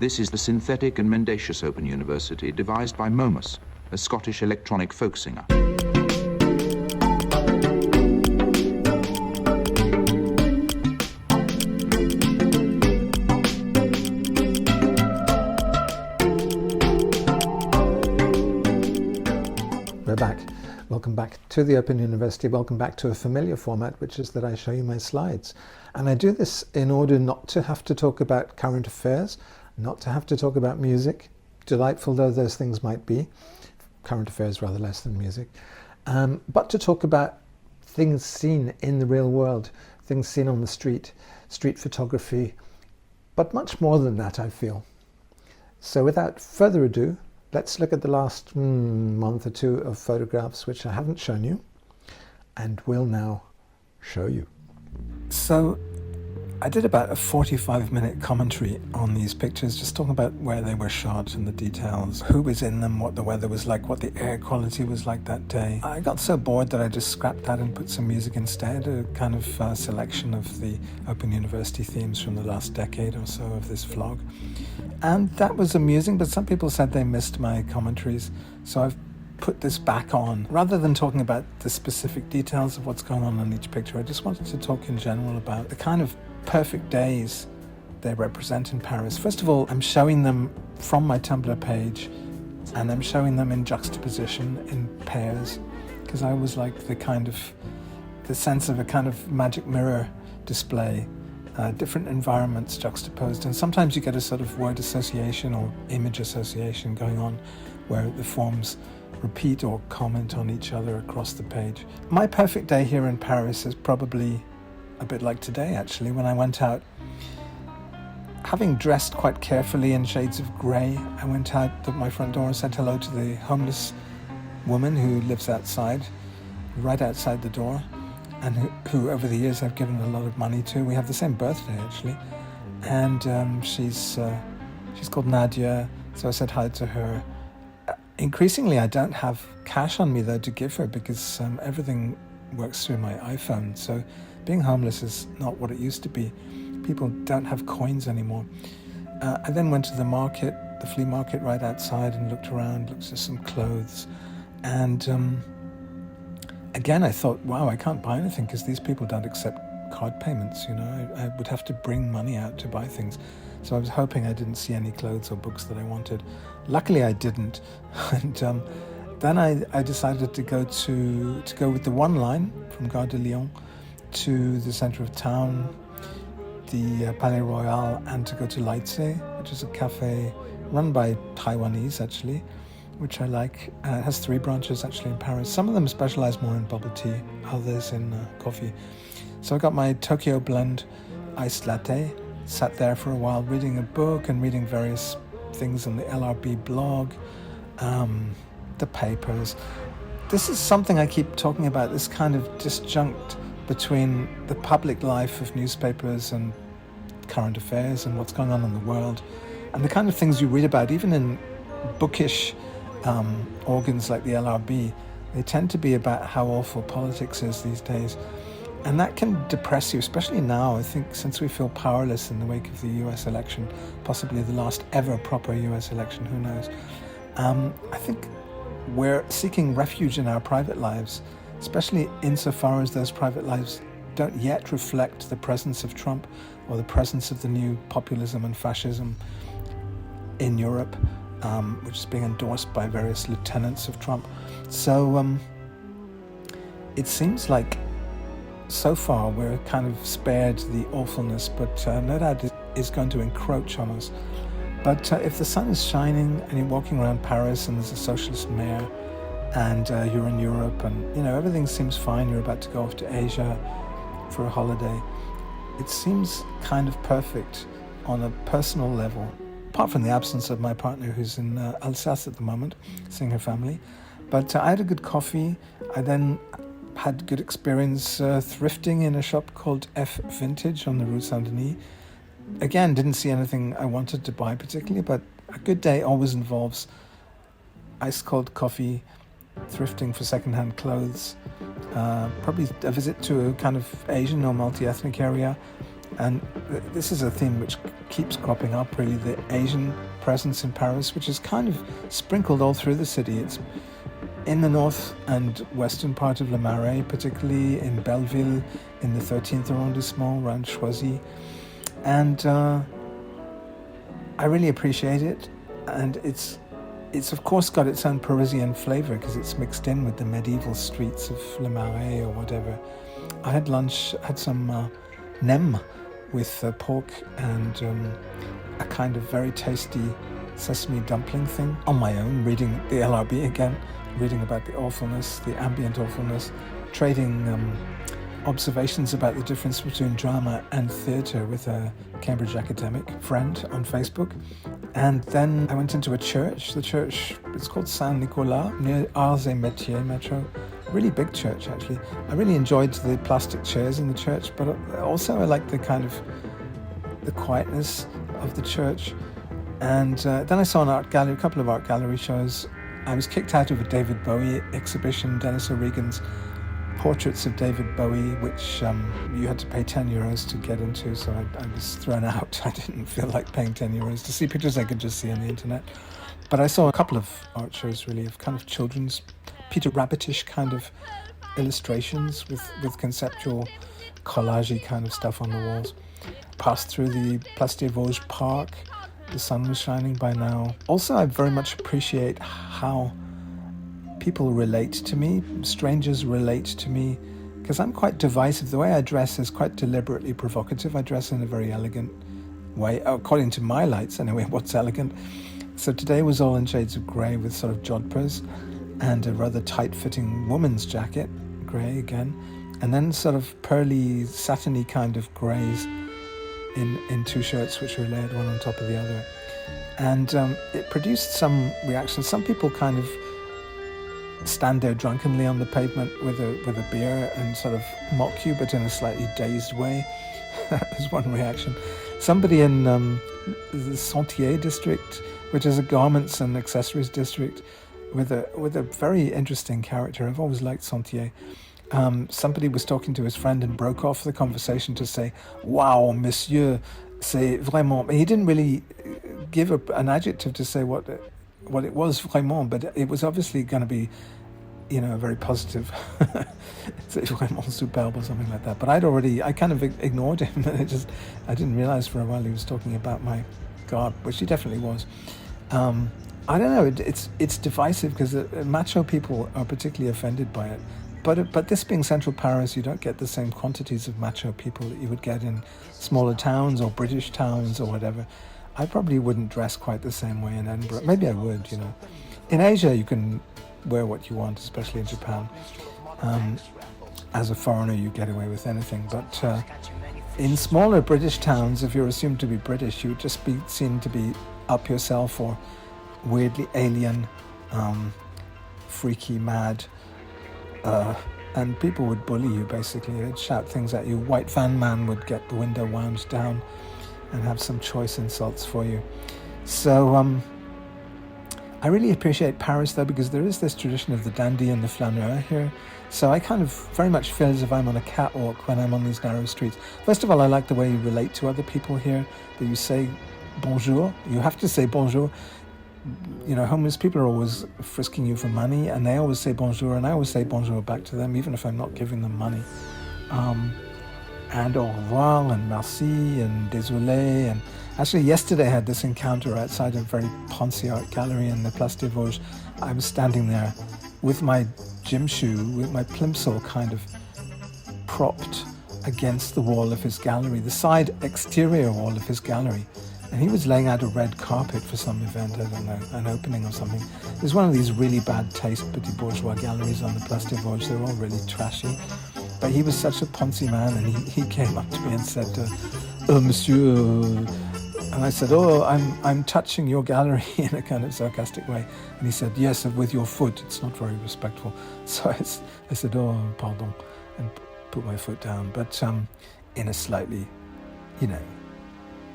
This is the synthetic and mendacious Open University devised by Momus, a Scottish electronic folk singer. We're back. Welcome back to the Open University. Welcome back to a familiar format, which is that I show you my slides. And I do this in order not to have to talk about current affairs, not to have to talk about music, delightful though those things might be, current affairs rather less than music, but to talk about things seen in the real world, things seen on the street photography, but much more than that, I feel. So without further ado, let's look at the last month or two of photographs which I haven't shown you and will now show you. So I did about a 45-minute commentary on these pictures, just talking about where they were shot and the details, who was in them, what the weather was like, what the air quality was like that day. I got so bored that I just scrapped that and put some music instead, a kind of selection of the Open University themes from the last decade or so of this vlog. And that was amusing, but some people said they missed my commentaries, so I've put this back on. Rather than talking about the specific details of what's going on in each picture, I just wanted to talk in general about the kind of perfect days they represent in Paris. First of all, I'm showing them from my Tumblr page, and I'm showing them in juxtaposition, in pairs, because I always like the sense of a kind of magic mirror display, different environments juxtaposed, and sometimes you get a sort of word association or image association going on where the forms repeat or comment on each other across the page. My perfect day here in Paris is probably a bit like today, actually, when I went out. Having dressed quite carefully in shades of grey, I went out at my front door and said hello to the homeless woman who lives outside, right outside the door, and who over the years I've given a lot of money to. We have the same birthday, actually, and she's called Nadia, so I said hi to her. Increasingly, I don't have cash on me, though, to give her, because everything works through my iPhone, so being homeless is not what it used to be. People don't have coins anymore. I then went to the market, the flea market right outside, and looked around, looked at some clothes. And again, I thought, wow, I can't buy anything because these people don't accept card payments, you know. I would have to bring money out to buy things. So I was hoping I didn't see any clothes or books that I wanted. Luckily, I didn't. And then I decided to go with the one line from Gare de Lyon to the centre of town, the Palais Royal, and to go to Leitze, which is a cafe run by Taiwanese, actually, which I like. It has 3 branches, actually, in Paris. Some of them specialise more in bubble tea, others in coffee. So I got my Tokyo Blend iced latte, sat there for a while reading a book and reading various things on the LRB blog, the papers. This is something I keep talking about, this kind of disjunct between the public life of newspapers and current affairs and what's going on in the world, and the kind of things you read about, even in bookish organs like the LRB. They tend to be about how awful politics is these days. And that can depress you, especially now, I think, since we feel powerless in the wake of the US election, possibly the last ever proper US election, who knows. I think we're seeking refuge in our private lives, especially insofar as those private lives don't yet reflect the presence of Trump or the presence of the new populism and fascism in Europe, which is being endorsed by various lieutenants of Trump. So it seems like so far we're kind of spared the awfulness, but no doubt it is going to encroach on us. But if the sun is shining and you're walking around Paris and there's a socialist mayor, and you're in Europe and, you know, everything seems fine, you're about to go off to Asia for a holiday, it seems kind of perfect on a personal level, apart from the absence of my partner who's in Alsace at the moment, seeing her family. But I had a good coffee. I then had good experience thrifting in a shop called F Vintage on the Rue Saint-Denis. Again, didn't see anything I wanted to buy particularly, but a good day always involves ice cold coffee, thrifting for second-hand clothes, probably a visit to a kind of Asian or multi-ethnic area, And this is a theme which keeps cropping up, really, the Asian presence in Paris, which is kind of sprinkled all through the city. It's in the north and western part of Le Marais, particularly in Belleville, in the 13th arrondissement, around Choisy. And I really appreciate it. And it's of course got its own Parisian flavour because it's mixed in with the medieval streets of Le Marais or whatever. I had lunch, had some nem with pork and a kind of very tasty sesame dumpling thing on my own, reading the LRB again, reading about the awfulness, the ambient awfulness, trading observations about the difference between drama and theatre with a Cambridge academic friend on Facebook. And then I went into a church. The church, it's called Saint-Nicolas, near Arts et Métiers Metro. Really big church, actually. I really enjoyed the plastic chairs in the church, but also I liked the kind of the quietness of the church. And then I saw an art gallery, a couple of art gallery shows. I was kicked out of a David Bowie exhibition, Dennis O'Regan's portraits of David Bowie, which you had to pay €10 to get into, so I was thrown out. I didn't feel like paying €10 to see pictures I could just see on the internet. But I saw a couple of art shows, really, of kind of children's, Peter Rabbitish kind of illustrations with conceptual collage-y kind of stuff on the walls. Passed through the Place des Vosges Park. The sun was shining by now. Also, I very much appreciate how people relate to me, strangers relate to me, because I'm quite divisive. The way I dress is quite deliberately provocative. I dress in a very elegant way, according to my lights anyway, what's elegant. So today was all in shades of grey with sort of jodhpurs and a rather tight-fitting woman's jacket, grey again, and then sort of pearly, satiny kind of greys in two shirts which were layered one on top of the other. And it produced some reactions. Some people kind of stand there drunkenly on the pavement with a beer and sort of mock you, but in a slightly dazed way. That was one reaction. Somebody in the Sentier district, which is a garments and accessories district, with a very interesting character. I've always liked Sentier. Somebody was talking to his friend and broke off the conversation to say, "Wow, monsieur, c'est vraiment." He didn't really give an adjective to say what it was vraiment, but it was obviously going to be, a very positive, c'est vraiment superbe or something like that. But I kind of ignored him. I didn't realize for a while he was talking about my garb, which he definitely was. I don't know. It's divisive because macho people are particularly offended by it. But this being central Paris, you don't get the same quantities of macho people that you would get in smaller towns or British towns or whatever. I probably wouldn't dress quite the same way in Edinburgh. Maybe I would, In Asia, you can wear what you want, especially in Japan. As a foreigner, you get away with anything. But in smaller British towns, if you're assumed to be British, you would just be seen to be up yourself or weirdly alien, freaky, mad. And people would bully you, basically. They'd shout things at you. White van man would get the window wound down and have some choice insults for you. So I really appreciate Paris, though, because there is this tradition of the dandy and the flaneur here. So I kind of very much feel as if I'm on a catwalk when I'm on these narrow streets. First of all, I like the way you relate to other people here, that you say bonjour. You have to say bonjour. Homeless people are always frisking you for money, and they always say bonjour, and I always say bonjour back to them, even if I'm not giving them money. And au revoir, and merci, and désolé. And actually, yesterday I had this encounter outside a very poncy art gallery in the Place des Vosges. I was standing there with my gym shoe, with my plimsoll kind of propped against the wall of his gallery, the side exterior wall of his gallery. And he was laying out a red carpet for some event, I don't know, an opening or something. It was one of these really bad taste petit bourgeois galleries on the Place des Vosges. They were all really trashy. But he was such a poncy man, and he came up to me and said, monsieur, and I said, I'm touching your gallery in a kind of sarcastic way. And he said, yes, with your foot. It's not very respectful. So I said, pardon, and put my foot down. But in a slightly,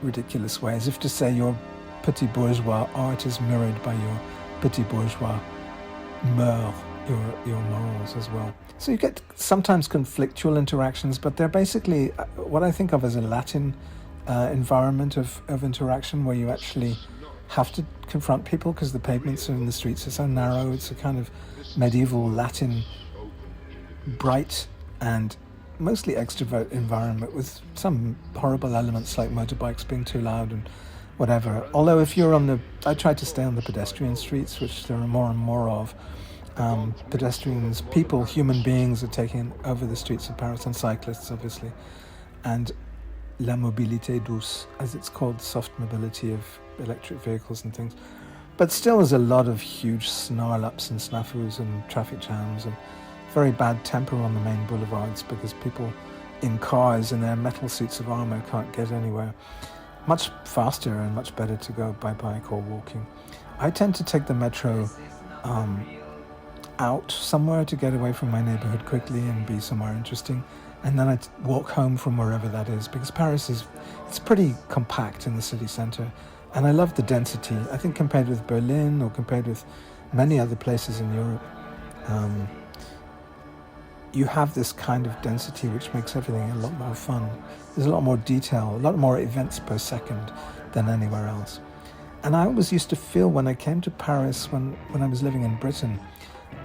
ridiculous way, as if to say your petit bourgeois art is mirrored by your petit bourgeois mœurs your morals as well. So you get sometimes conflictual interactions, but they're basically what I think of as a Latin environment of interaction, where you actually have to confront people because the pavements in the streets are so narrow. It's a kind of medieval Latin, bright and mostly extrovert environment with some horrible elements like motorbikes being too loud and whatever. Although if you're I try to stay on the pedestrian streets, which there are more and more of. Pedestrians, people, human beings are taking over the streets of Paris, and cyclists obviously, and la mobilité douce, as it's called, soft mobility of electric vehicles and things. But still there's a lot of huge snarl-ups and snafus and traffic jams and very bad temper on the main boulevards because people in cars in their metal suits of armour can't get anywhere. Much faster and much better to go by bike or walking. I tend to take the metro out somewhere to get away from my neighbourhood quickly and be somewhere interesting, and then I walk home from wherever that is, because Paris it's pretty compact in the city centre, and I love the density. I think compared with Berlin or compared with many other places in Europe, you have this kind of density which makes everything a lot more fun. There's a lot more detail, a lot more events per second than anywhere else. And I always used to feel when I came to Paris, when I was living in Britain,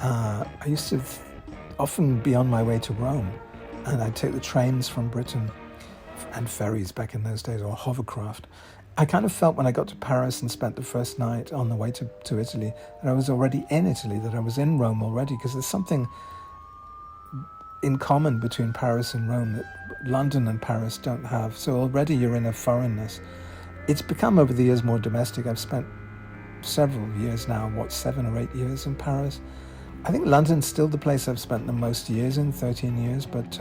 I used to often be on my way to Rome, and I'd take the trains from Britain and ferries back in those days, or hovercraft. I kind of felt when I got to Paris and spent the first night on the way to Italy that I was already in Italy, that I was in Rome already, because there's something in common between Paris and Rome that London and Paris don't have. So already you're in a foreignness. It's become over the years more domestic. I've spent several years now, 7 or 8 years in Paris. I think London's still the place I've spent the most years in, 13 years, but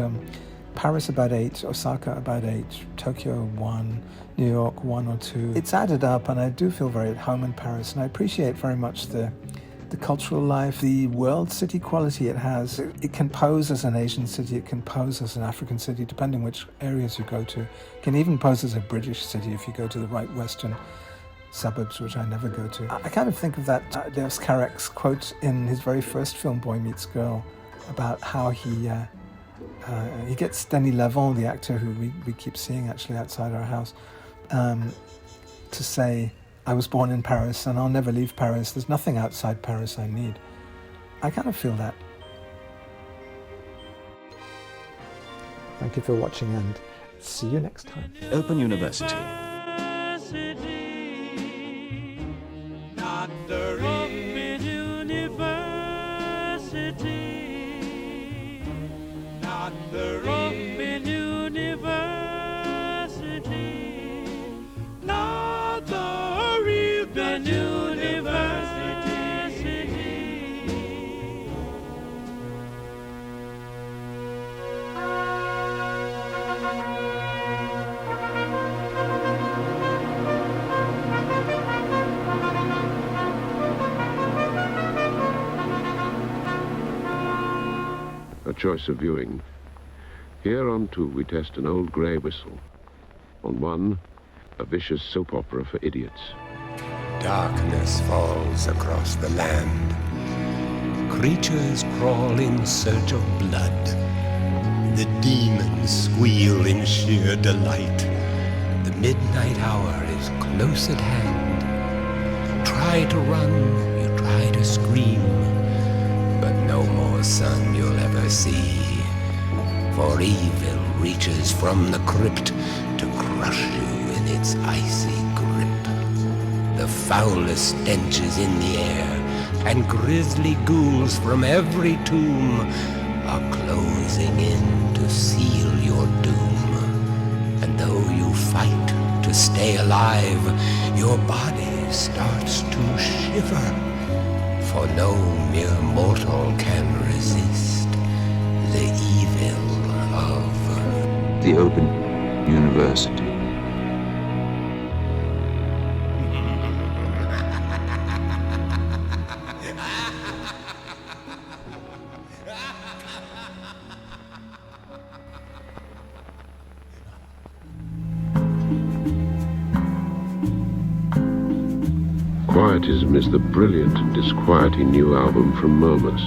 Paris about 8, Osaka about 8, Tokyo 1, New York 1 or 2. It's added up, and I do feel very at home in Paris, and I appreciate very much the cultural life, the world city quality it has. It can pose as an Asian city, it can pose as an African city, depending which areas you go to. It can even pose as a British city if you go to the right western suburbs, which I never go to. I kind of think of that Lewis Carrick's quote in his very first film, Boy Meets Girl, about how he gets Denis Lavant, the actor who we keep seeing actually outside our house, to say, I was born in Paris and I'll never leave Paris. There's nothing outside Paris I need. I kind of feel that. Thank you for watching, and see you next time. Open University. A choice of viewing. Here on 2 we test an old grey whistle. On 1, a vicious soap opera for idiots. Darkness falls across the land. Creatures crawl in search of blood. The demons squeal in sheer delight. The midnight hour is close at hand. You try to run, you try to scream, but no more sun you'll ever see. For evil reaches from the crypt to crush you in its icy grip. The foulest stench is in the air, and grisly ghouls from every tomb are closing in to seal your doom. And though you fight to stay alive, your body starts to shiver, for no mere mortal can resist the evil of The Open University. Quietism is the brilliant and disquieting new album from Momus.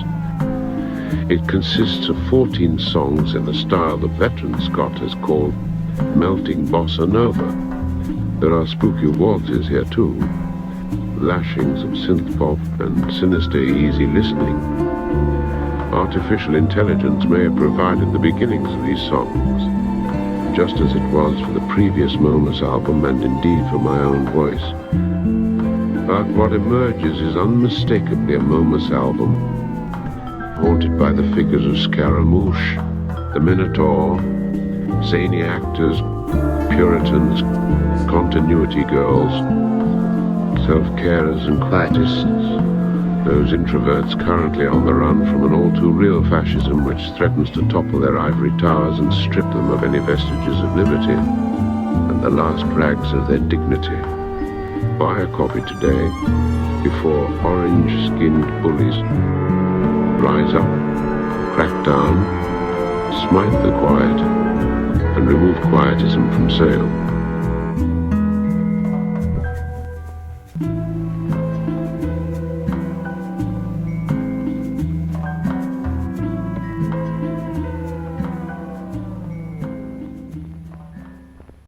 It consists of 14 songs in a style the veteran Scott has called melting bossa nova. There are spooky waltzes here too, lashings of synth pop and sinister easy listening. Artificial intelligence may have provided the beginnings of these songs, just as it was for the previous Momus album and indeed for my own voice. But what emerges is unmistakably a Momus album, haunted by the figures of Scaramouche, the Minotaur, zany actors, Puritans, continuity girls, self-carers and quietists, those introverts currently on the run from an all-too-real fascism which threatens to topple their ivory towers and strip them of any vestiges of liberty and the last rags of their dignity. Buy a copy today before orange-skinned bullies rise up, crack down, smite the quiet, and remove quietism from sale.